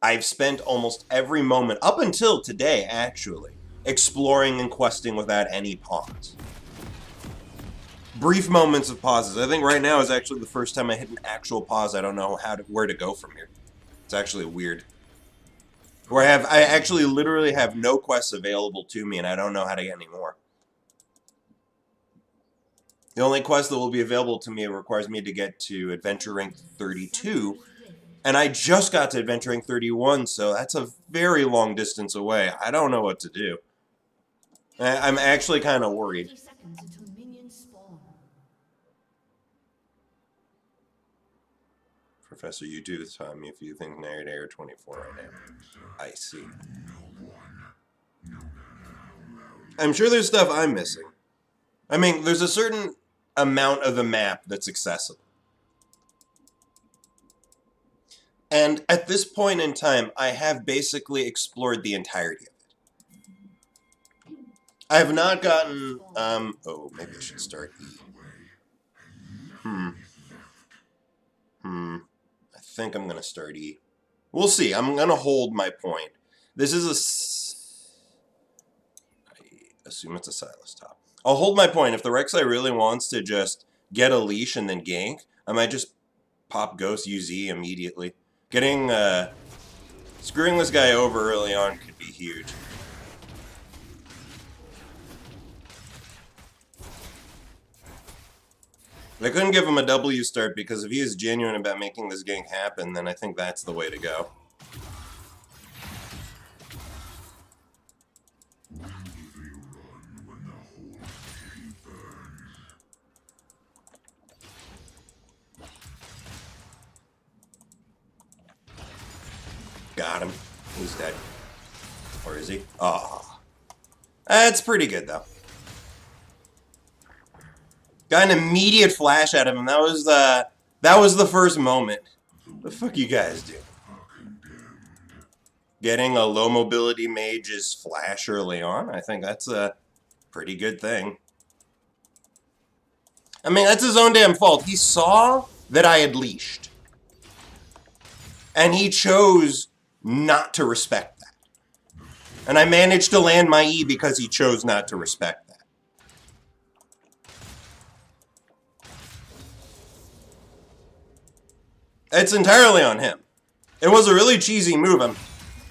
I've spent almost every moment, up until today actually, exploring and questing without any pause. Brief moments of pauses. I think right now is actually the first time I hit an actual pause. I don't know where to go from here. It's actually weird. Where I actually literally have no quests available to me, and I don't know how to get any more. The only quest that will be available to me requires me to get to Adventure Rank 32, and I just got to Adventure Rank 31, so that's a very long distance away. I don't know what to do. I'm actually kind of worried. Professor, you do tell me if you think Narrator Air 24 right now. I see. I'm sure there's stuff I'm missing. I mean, there's a certain amount of the map that's accessible. And at this point in time, I have basically explored the entirety of it. I have not gotten, oh, maybe I should start E. I think I'm going to start E. We'll see. I'm going to hold my point. This is I assume it's a Sylas top. I'll hold my point. If the Rek'Sai really wants to just get a leash and then gank, I might just pop Ghost UZ immediately. Getting, screwing this guy over early on could be huge. I couldn't give him a W start because if he is genuine about making this gank happen, then I think that's the way to go. Got him. He's dead. Or is he? Ah. That's pretty good, though. Got an immediate flash out of him. That was the first moment. What the fuck you guys do? Getting a low mobility mage's flash early on, I think that's a pretty good thing. I mean, that's his own damn fault. He saw that I had leashed. And he chose not to respect that. And I managed to land my E because he chose not to respect that. It's entirely on him. It was a really cheesy move.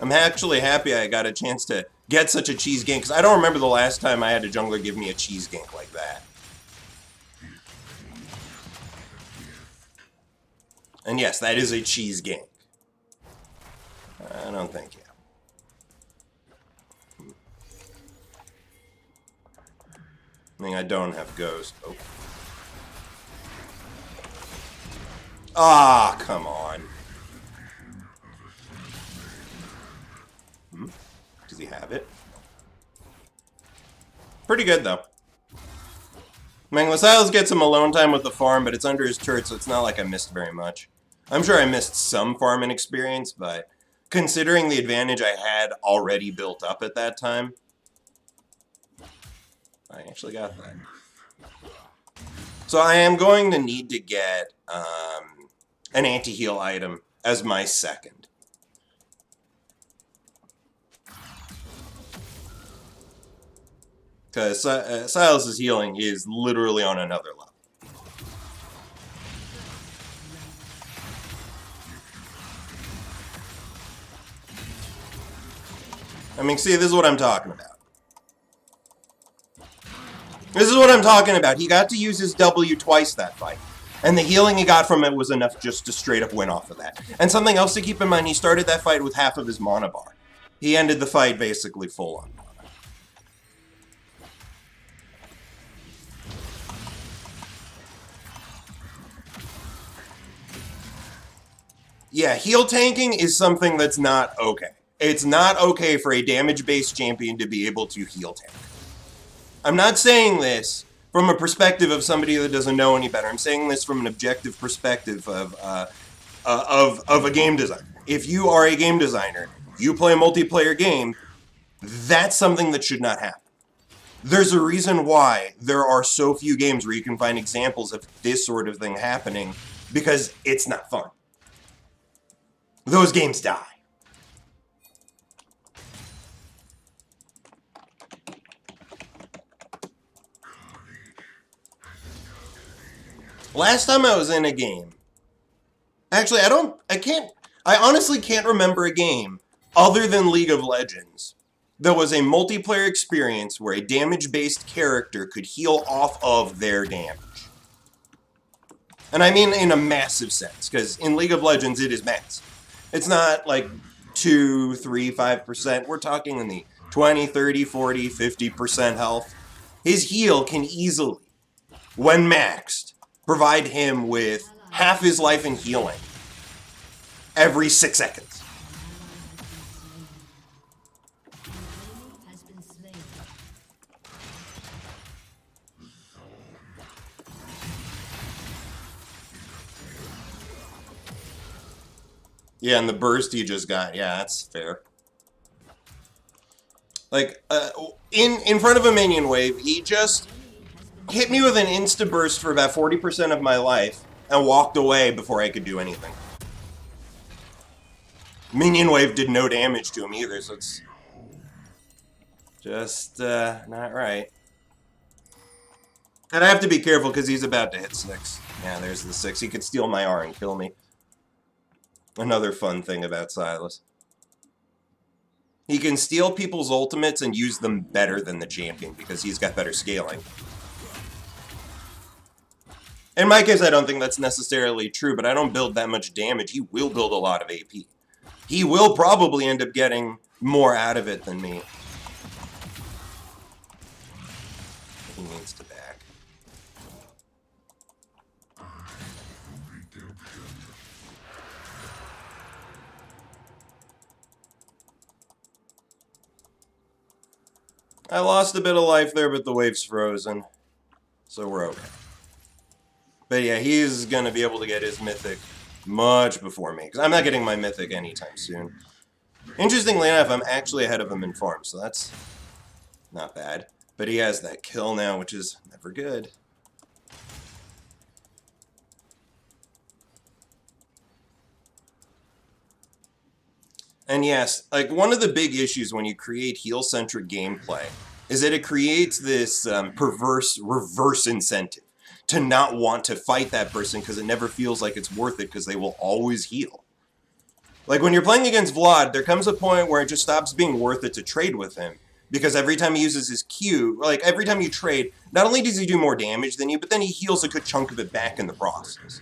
I'm actually happy I got a chance to get such a cheese gank, because I don't remember the last time I had a jungler give me a cheese gank like that. And yes, that is a cheese gank. I don't think, yeah. I mean, I don't have Ghost. Oh. Ah, come on. Does he have it? Pretty good, though. I mean, Sylas gets some alone time with the farm, but it's under his turret, so it's not like I missed very much. I'm sure I missed some farming experience, but considering the advantage I had already built up at that time, I actually got that. So I am going to need to get an anti-heal item as my second. Because Sylas' healing is literally on another level. I mean, see, this is what I'm talking about. This is what I'm talking about. He got to use his W twice that fight. And the healing he got from it was enough just to straight up win off of that. And something else to keep in mind, he started that fight with half of his mana bar. He ended the fight basically full on mana. Yeah, heal tanking is something that's not okay. It's not okay for a damage-based champion to be able to heal tank. I'm not saying this from a perspective of somebody that doesn't know any better. I'm saying this from an objective perspective of a game designer. If you are a game designer, you play a multiplayer game, that's something that should not happen. There's a reason why there are so few games where you can find examples of this sort of thing happening, because it's not fun. Those games die. Last time I was in a game, actually, I honestly can't remember a game other than League of Legends that was a multiplayer experience where a damage-based character could heal off of their damage. And I mean in a massive sense, because in League of Legends, it is massive. It's not like 2, 3, 5%. We're talking in the 20, 30, 40, 50% health. His heal can easily, when maxed, provide him with half his life in healing every 6 seconds. Yeah, and the burst he just got. Yeah, that's fair. Like, in front of a minion wave, he just hit me with an insta-burst for about 40% of my life and walked away before I could do anything. Minion wave did no damage to him either, so it's just not right. And I have to be careful because he's about to hit 6. Yeah, there's the 6. He could steal my R and kill me. Another fun thing about Sylas. He can steal people's ultimates and use them better than the champion because he's got better scaling. In my case, I don't think that's necessarily true, but I don't build that much damage. He will build a lot of AP. He will probably end up getting more out of it than me. He needs to back. I lost a bit of life there, but the wave's frozen. So we're okay. But yeah, he's going to be able to get his mythic much before me. Because I'm not getting my mythic anytime soon. Interestingly enough, I'm actually ahead of him in farm, so that's not bad. But he has that kill now, which is never good. And yes, like one of the big issues when you create heal-centric gameplay is that it creates this perverse reverse incentive to not want to fight that person because it never feels like it's worth it because they will always heal. Like when you're playing against Vlad, there comes a point where it just stops being worth it to trade with him because every time he uses his Q, like every time you trade, not only does he do more damage than you, but then he heals a good chunk of it back in the process.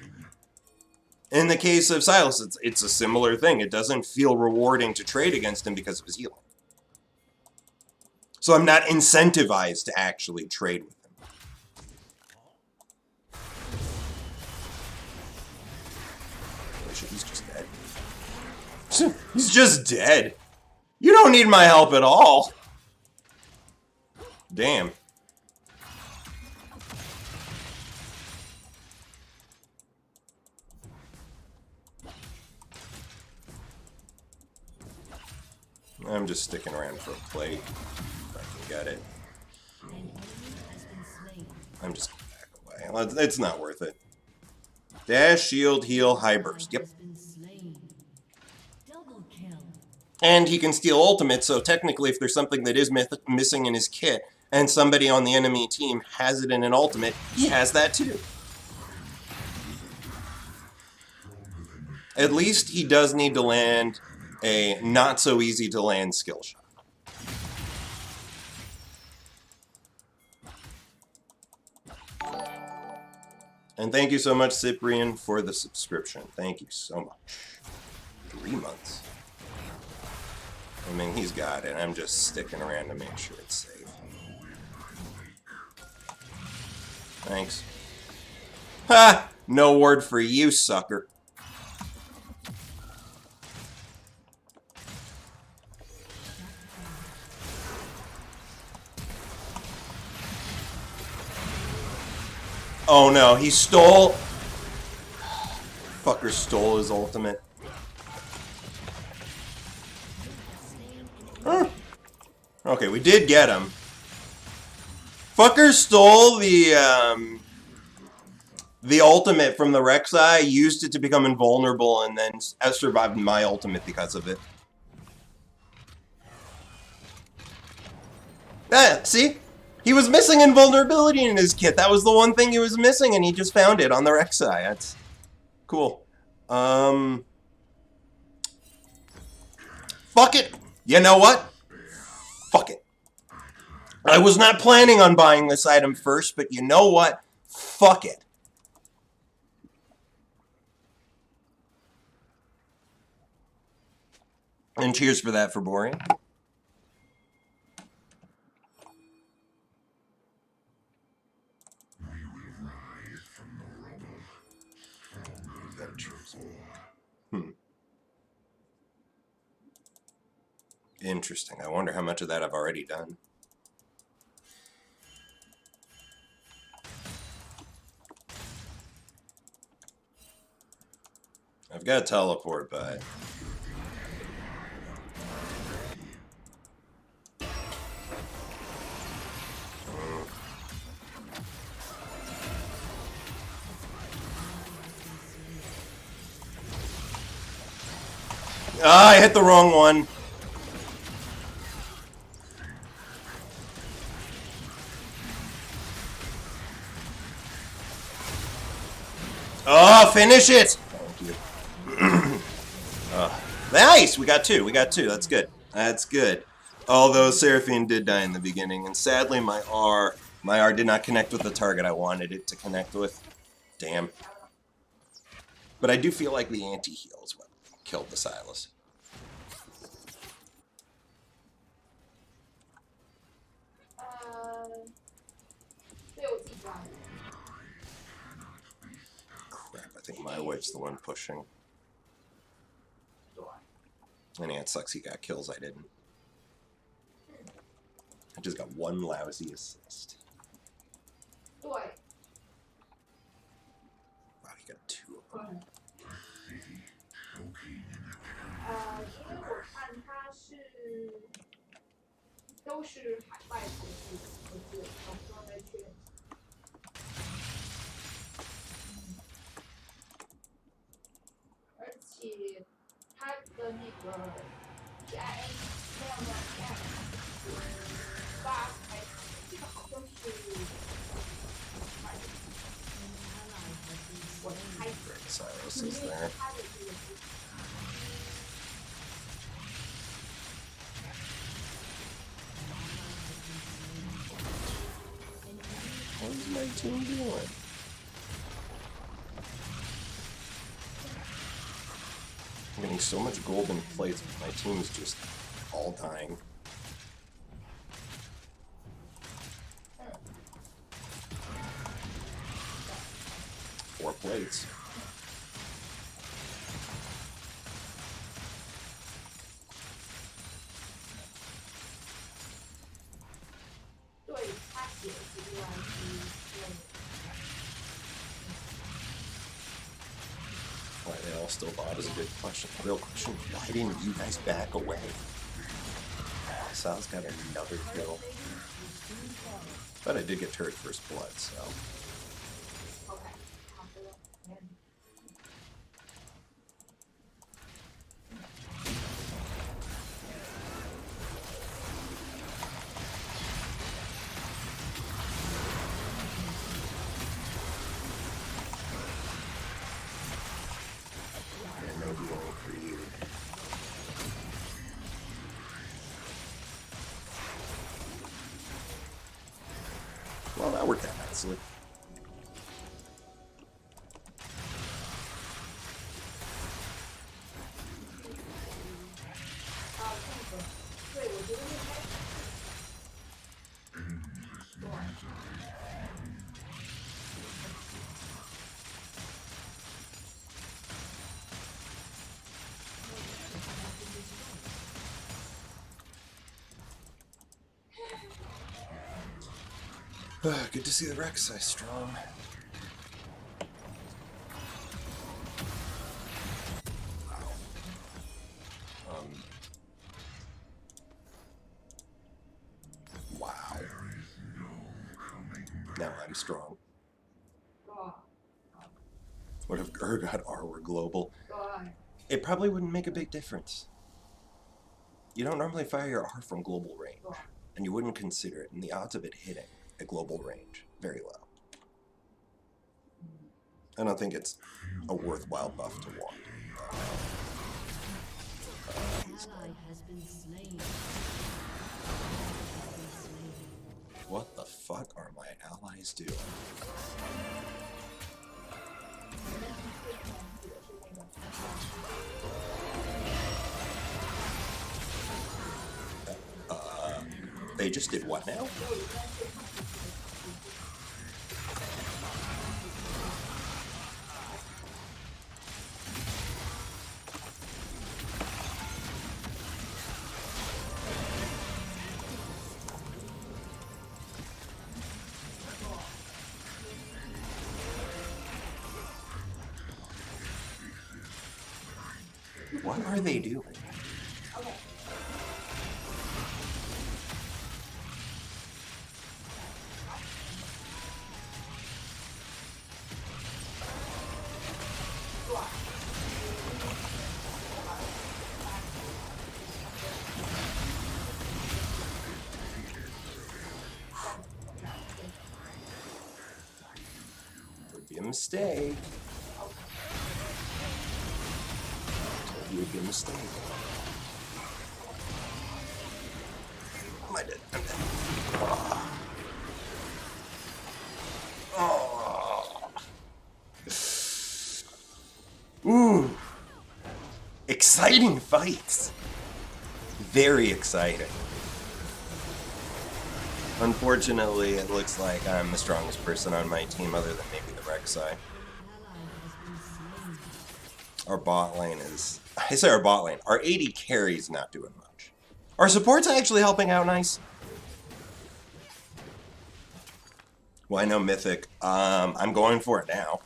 In the case of Sylas, it's a similar thing. It doesn't feel rewarding to trade against him because of his healing. So I'm not incentivized to actually trade with him. He's just dead. He's just dead. You don't need my help at all. Damn. I'm just sticking around for a plate if I can get it. I'm just going back away. It's not worth it. Dash, shield, heal, high burst. Yep. And he can steal ultimate, so technically if there's something that is missing in his kit and somebody on the enemy team has it in an ultimate, he has that too. At least he does need to land a not-so-easy-to-land skill shot. And thank you so much, Cyprian, for the subscription. Thank you so much. 3 months. I mean, he's got it. I'm just sticking around to make sure it's safe. Thanks. Ha! No word for you, sucker. Oh no, he stole... Fucker stole his ultimate. Huh. Okay, we did get him. Fucker stole the ultimate from the Rek'Sai, used it to become invulnerable, and then survived my ultimate because of it. See? He was missing invulnerability in his kit. That was the one thing he was missing, and he just found it on the Rek'Sai. That's cool. Fuck it. You know what? Fuck it. I was not planning on buying this item first, but you know what? Fuck it. And cheers for that for Borean. Interesting. I wonder how much of that I've already done. I've got to teleport, but... Ah, I hit the wrong one. Oh, finish it! Thank you. Nice! We got two. We got two. That's good. That's good. Although Seraphine did die in the beginning, and sadly my R did not connect with the target I wanted it to connect with. Damn. But I do feel like the anti-heal is what killed the Sylas. Crap, I think my wife's the one pushing. And yeah, it sucks he got kills, I didn't. I just got one lousy assist. Wow, he got two of them. Sylas is there. What is my team doing? I'm getting so much golden plates, but my team's just all dying. Four plates. Why they all still bought is a good question. The real question, why didn't you guys back away? Sal's got another kill. But I did get turret first blood, so... Well, that worked out nicely. Good to see the Rek'Sai strong. Wow. Now I'm strong. What if Urgot R were global? It probably wouldn't make a big difference. You don't normally fire your R from global range. and you wouldn't consider it, and the odds of it hitting at global range, very low. I don't think it's a worthwhile buff to want. What the fuck are my allies doing? They just did what now? What are they doing? Would be a mistake. Would be a mistake. Am I dead? I'm dead. Oh. Ooh. Exciting fights. Very exciting. Unfortunately, it looks like I'm the strongest person on my team other than maybe the Rek'Sai. Our bot lane is... I say our bot lane. Our AD carry's not doing much. Our support's actually helping out nice. Why no Mythic? I'm going for it now.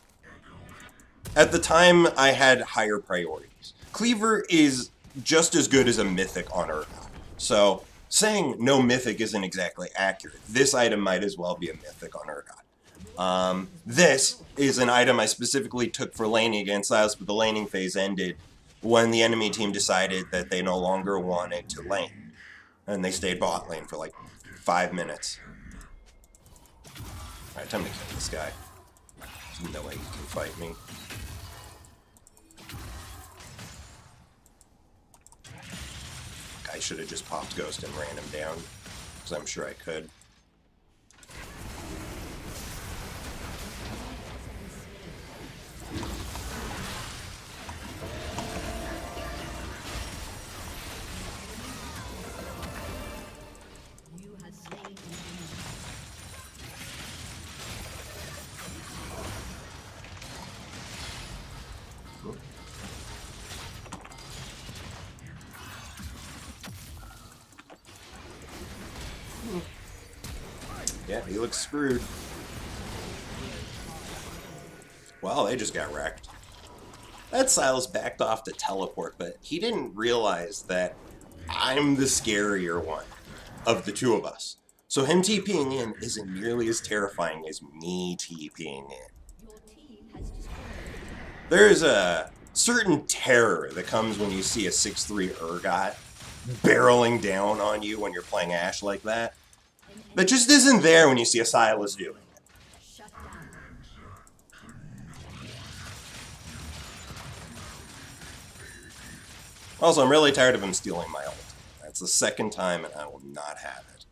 At the time, I had higher priorities. Cleaver is just as good as a Mythic on Urgot. So, saying no Mythic isn't exactly accurate. This item might as well be a Mythic on Urgot. This is an item I specifically took for laning against Sylas, but the laning phase ended when the enemy team decided that they no longer wanted to lane. And they stayed bot lane for like 5 minutes. Alright, time to kill this guy. There's no way he can fight me. I should have just popped Ghost and ran him down, because I'm sure I could. Yeah, he looks screwed. Well, they just got wrecked. That Sylas backed off to teleport, but he didn't realize that I'm the scarier one of the two of us. So him TPing in isn't nearly as terrifying as me TPing in. There is a certain terror that comes when you see a 6'3 Urgot barreling down on you when you're playing Ashe like that. That just isn't there when you see a Sylas doing it. Also, I'm really tired of him stealing my ult. That's the second time, and I will not have it.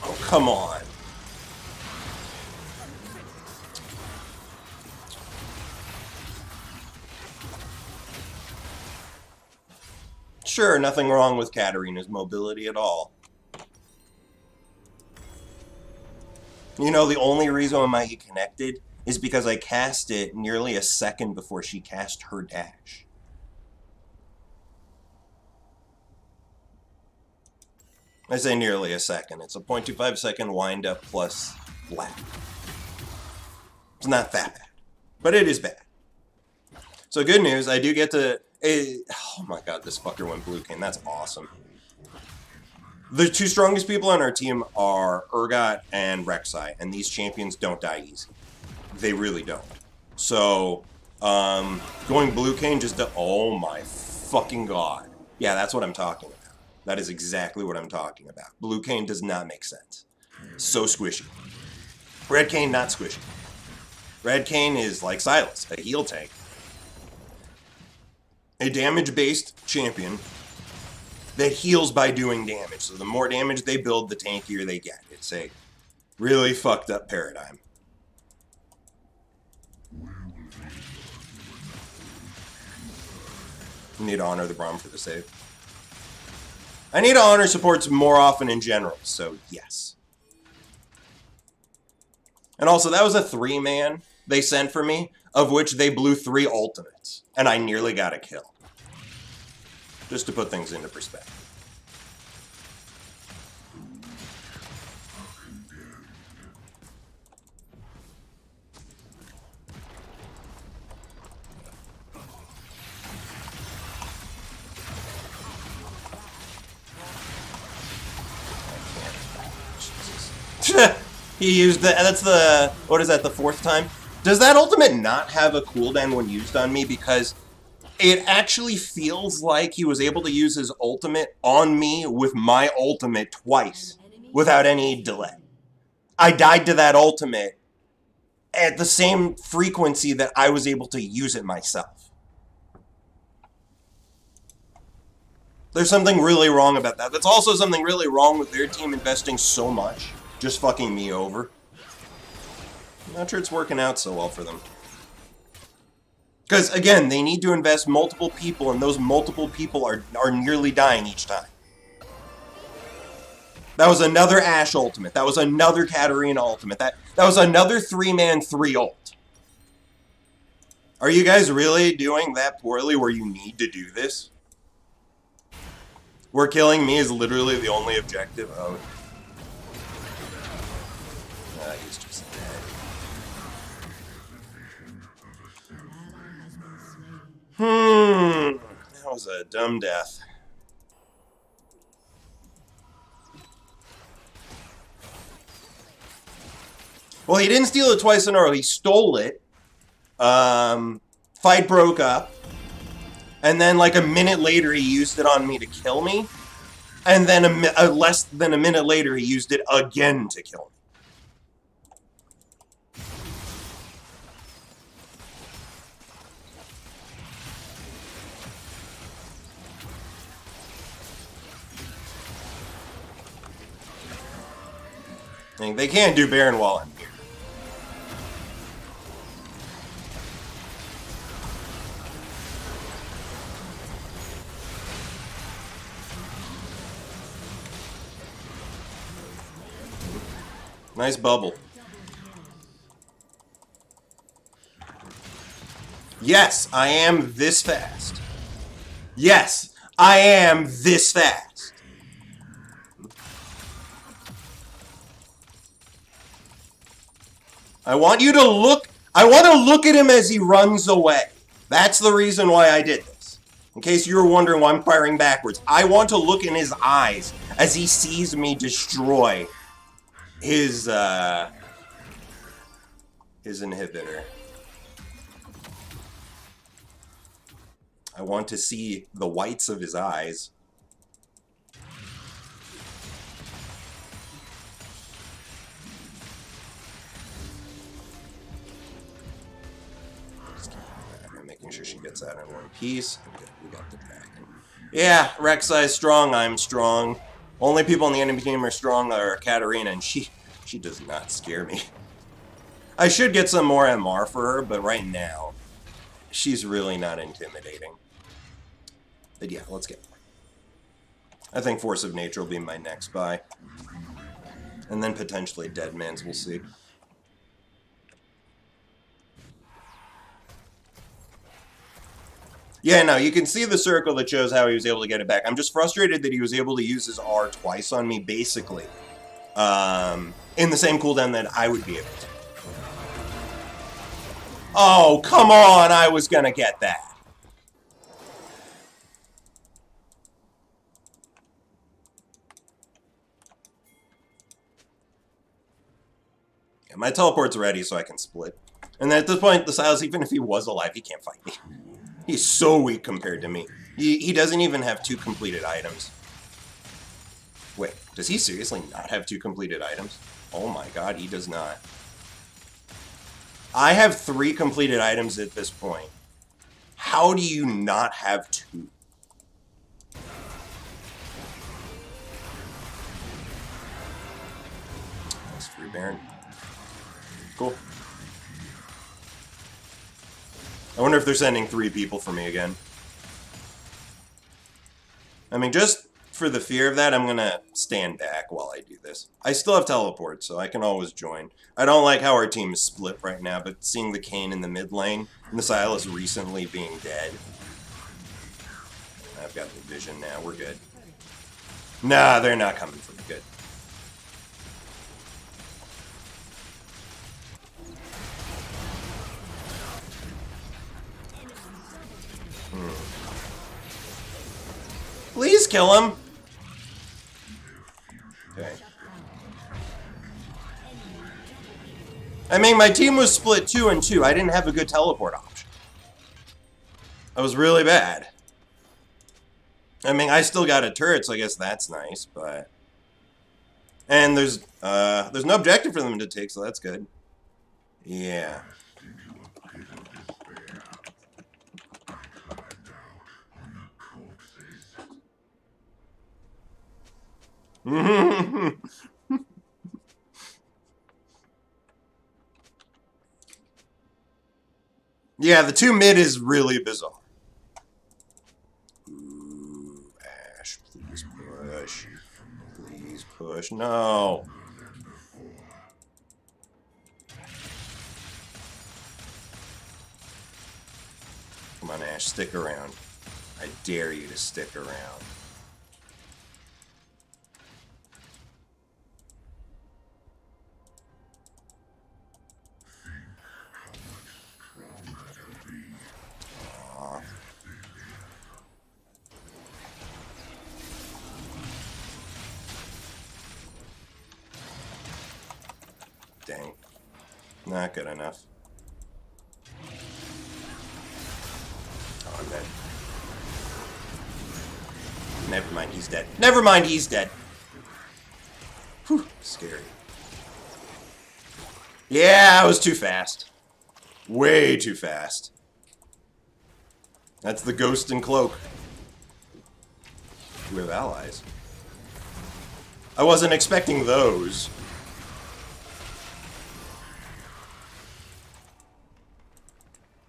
Oh, come on. Sure, nothing wrong with Katarina's mobility at all. You know, the only reason I might get connected is because I cast it nearly a second before she cast her dash. I say nearly a second. It's a 0.25 second wind up plus lap. It's not that bad, but it is bad. So good news, I do get to... oh my god, this fucker went blue king. That's awesome. The two strongest people on our team are Urgot and Rek'Sai, and these champions don't die easy. They really don't. So, going Blue Cane just to... Oh my fucking god. Yeah, that's what I'm talking about. That is exactly what I'm talking about. Blue Cane does not make sense. So squishy. Red Cane, not squishy. Red Cane is like Sylas, a heal tank. A damage-based champion that heals by doing damage. So the more damage they build, the tankier they get. It's a really fucked up paradigm. You need to honor the Braum for the save. I need to honor supports more often in general, so yes. And also, that was a 3-man they sent for me, of which they blew 3 ultimates, and I nearly got a kill. Just to put things into perspective. He used the... That's the... What is that, the 4th time? Does that ultimate not have a cooldown when used on me? Because it actually feels like he was able to use his ultimate on me with my ultimate twice without any delay. I died to that ultimate at the same frequency that I was able to use it myself. There's something really wrong about that. That's also something really wrong with their team investing so much, just fucking me over. I'm not sure it's working out so well for them. Because, again, they need to invest multiple people, and those multiple people are nearly dying each time. That was another Ashe ultimate. That was another Katarina ultimate. That was another 3-man 3 ult. Are you guys really doing that poorly where you need to do this? Where killing me is literally the only objective? Oh. He's just dead. That was a dumb death. Well, he didn't steal it twice in a row. He stole it. Fight broke up. And then, like, a minute later, he used it on me to kill me. And then less than a minute later, he used it again to kill me. They can't do Baron while I'm here. Nice bubble. Yes, I am this fast. Yes, I am this fast. I want you to look. I want to look at him as he runs away. That's the reason why I did this. In case you were wondering why I'm firing backwards. I want to look in his eyes as he sees me destroy his inhibitor. I want to see the whites of his eyes. I'm making sure she gets that in one piece. Okay, we got the dragon. Yeah, Rek'Sai's strong, I'm strong. Only people on the enemy team are strong are Katarina, and she does not scare me. I should get some more MR for her, but right now, she's really not intimidating. But yeah, let's get more. I think Force of Nature will be my next buy. And then potentially Dead Man's, we'll see. Yeah, no, you can see the circle that shows how he was able to get it back. I'm just frustrated that he was able to use his R twice on me, basically. In the same cooldown that I would be able to. Oh, come on! I was gonna get that. Yeah, my teleport's ready so I can split. And at this point, the Sylas, even if he was alive, he can't fight me. He's so weak compared to me. He doesn't even have 2 completed items. Wait, does he seriously not have 2 completed items? Oh my god, he does not. I have 3 completed items at this point. How do you not have 2? That's free Baron. Cool. I wonder if they're sending 3 people for me again. I mean, just for the fear of that, I'm gonna stand back while I do this. I still have teleport, so I can always join. I don't like how our team is split right now, but seeing the Kayn in the mid lane, and the Sylas recently being dead. I've got the vision now, we're good. Nah, they're not coming for me, good. Please kill him! Okay. I mean, my team was split 2 and 2. I didn't have a good teleport option. I was really bad. I mean, I still got a turret, so I guess that's nice, but... And there's no objective for them to take, so that's good. Yeah. Yeah, the 2 mid is really bizarre. Ooh, Ashe, please push. Please push. No. Come on, Ashe, stick around. I dare you to stick around. Dang. Not good enough. Oh, I'm dead. Never mind, he's dead. Never mind, he's dead. Whew, scary. Yeah, I was too fast. Way too fast. That's the ghost and cloak. We have allies. I wasn't expecting those.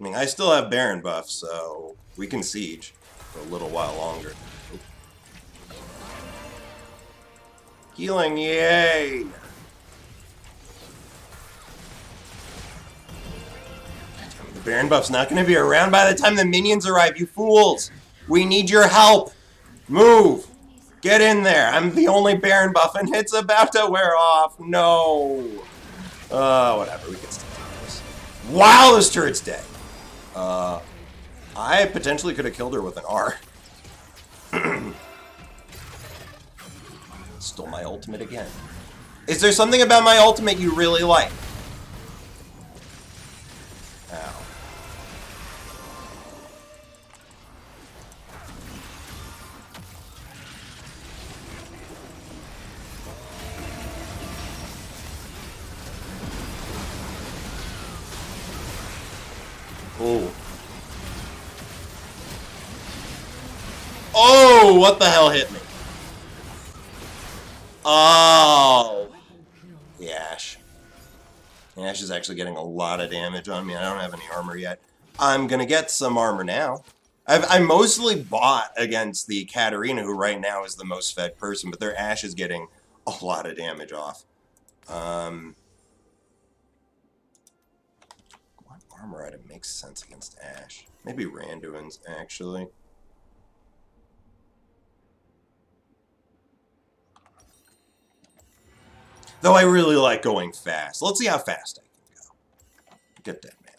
I mean, I still have Baron buff, so we can siege for a little while longer. Healing, yay! The Baron buff's not going to be around by the time the minions arrive, you fools! We need your help! Move! Get in there! I'm the only Baron buff and it's about to wear off! No! Whatever, we can still do this. Wow, this turret's dead! I potentially could have killed her with an R. Stole my ultimate again. Is there something about my ultimate you really like? Ow. Oh. Oh, what the hell hit me? Oh. The Ashe. The Ashe is actually getting a lot of damage on me. I don't have any armor yet. I'm going to get some armor now. I mostly bought against the Katarina, who right now is the most fed person, but their Ashe is getting a lot of damage off. What armor item makes sense against Ashe? Maybe Randuin's, actually. Though I really like going fast. Let's see how fast I can go. Get that, man.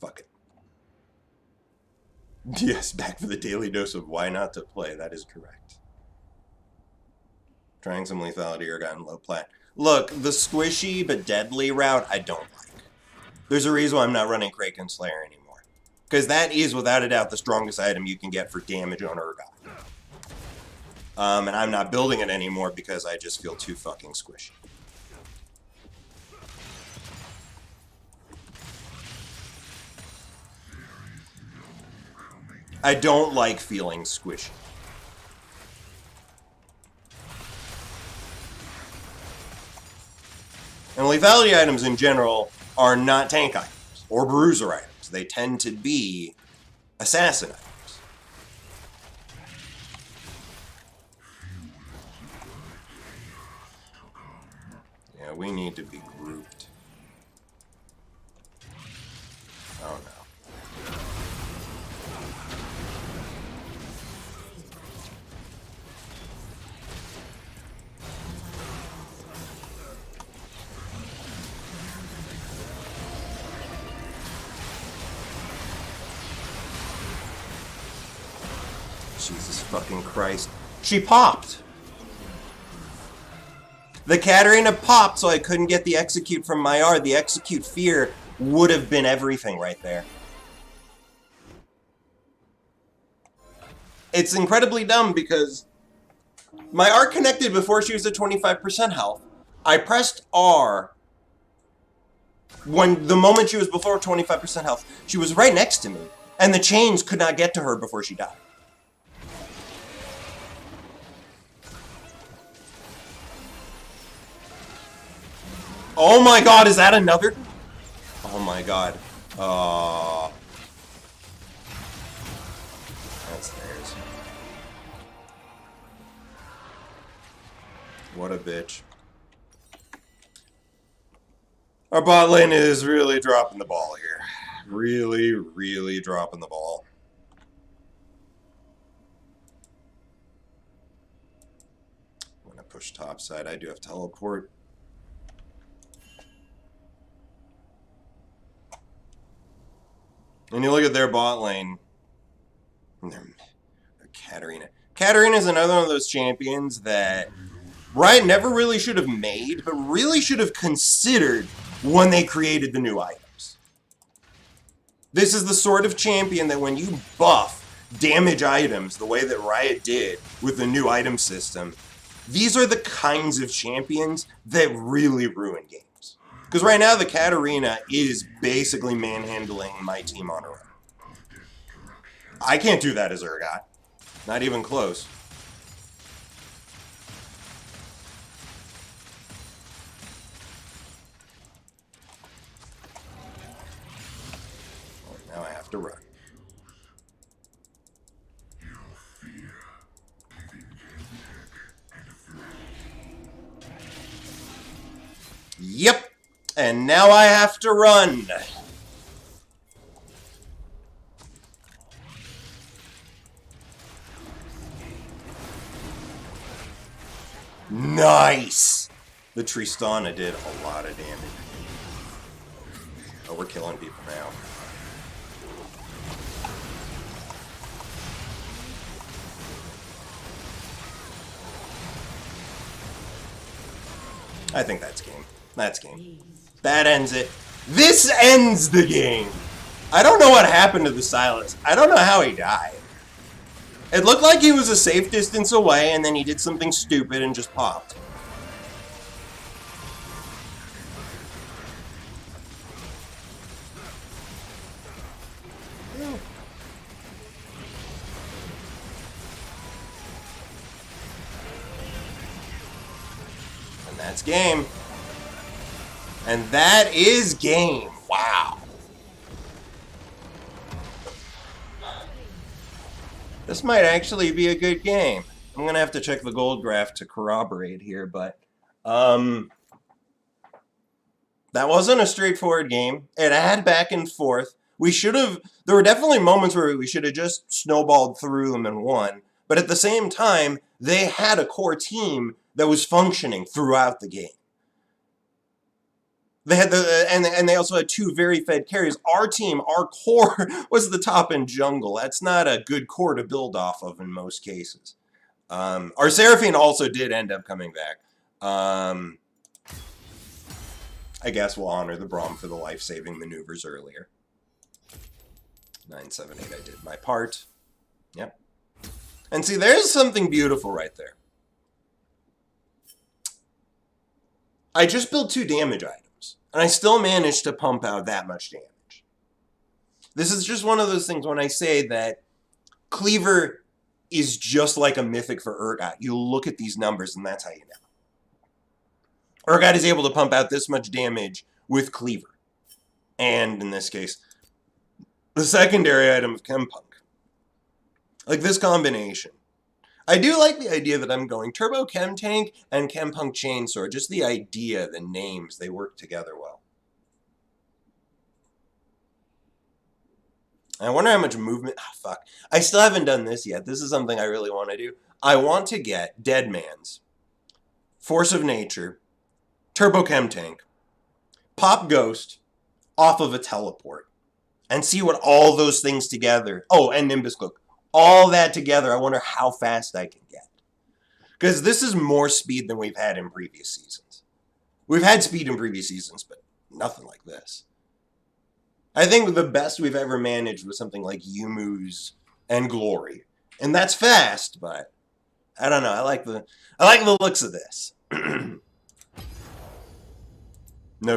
Fuck it. Yes, back for the daily dose of why not to play. That is correct. Trying some lethality Urgot and low plat. Look, the squishy but deadly route, I don't like. There's a reason why I'm not running Kraken Slayer anymore. Because that is, without a doubt, the strongest item you can get for damage on Urgot. And I'm not building it anymore because I just feel too fucking squishy. I don't like feeling squishy. And lethality items in general are not tank items or bruiser items. They tend to be assassin items. Yeah, we need to be grouped. Oh no. Jesus fucking Christ. She popped! The Katarina popped, so I couldn't get the execute from my R. The execute fear would have been everything right there. It's incredibly dumb because my R connected before she was at 25% health. I pressed R when the moment she was before 25% health. She was right next to me, and the chains could not get to her before she died. Oh my god, is that another? Oh my god. That's theirs. What a bitch. Our bot lane is really dropping the ball here. Really, really dropping the ball. I'm gonna push top side. I do have teleport. And you look at their bot lane. They're Katarina. Katarina is another one of those champions that Riot never really should have made, but really should have considered when they created the new items. This is the sort of champion that when you buff damage items the way that Riot did with the new item system, these are the kinds of champions that really ruin games. Because right now, the Katarina is basically manhandling my team on her own. I can't do that as Urgot. Not even close. Oh, now I have to run. Yep. And now I have to run. Nice! The Tristana did a lot of damage. Oh, we're killing people now. I think that's game. That's game. That ends it. This ends the game! I don't know what happened to the Sylas. I don't know how he died. It looked like he was a safe distance away, and then he did something stupid and just popped. And that's game. And that is game. Wow. This might actually be a good game. I'm going to have to check the gold graph to corroborate here, but that wasn't a straightforward game. It had back and forth. There were definitely moments where we should have just snowballed through them and won, but at the same time, they had a core team that was functioning throughout the game. They had and they also had two very fed carries. Our team, our core was the top in jungle. That's not a good core to build off of in most cases. Our Seraphine also did end up coming back. I guess we'll honor the Braum for the life-saving maneuvers earlier. 9, 7, 8, I did my part. Yep. And see, there's something beautiful right there. I just built 2 damage items, and I still managed to pump out that much damage. This is just one of those things when I say that Cleaver is just like a mythic for Urgot. You look at these numbers, and that's how you know. Urgot is able to pump out this much damage with Cleaver. And, in this case, the secondary item of Chempunk. Like, this combination. I do like the idea that I'm going Turbo Chem Tank and Chempunk Chainsaw. Just the idea, the names, they work together well. I wonder how much movement... Oh, fuck. I still haven't done this yet. This is something I really want to do. I want to get Dead Man's, Force of Nature, Turbo Chem Tank, Pop Ghost off of a teleport, and see what all those things together... Oh, and Nimbus Cloak. All that together, I wonder how fast I can get. Because this is more speed than we've had in previous seasons. We've had speed in previous seasons, but nothing like this. I think the best we've ever managed was something like Yumu's and Glory. And that's fast, but I don't know. I like the looks of this.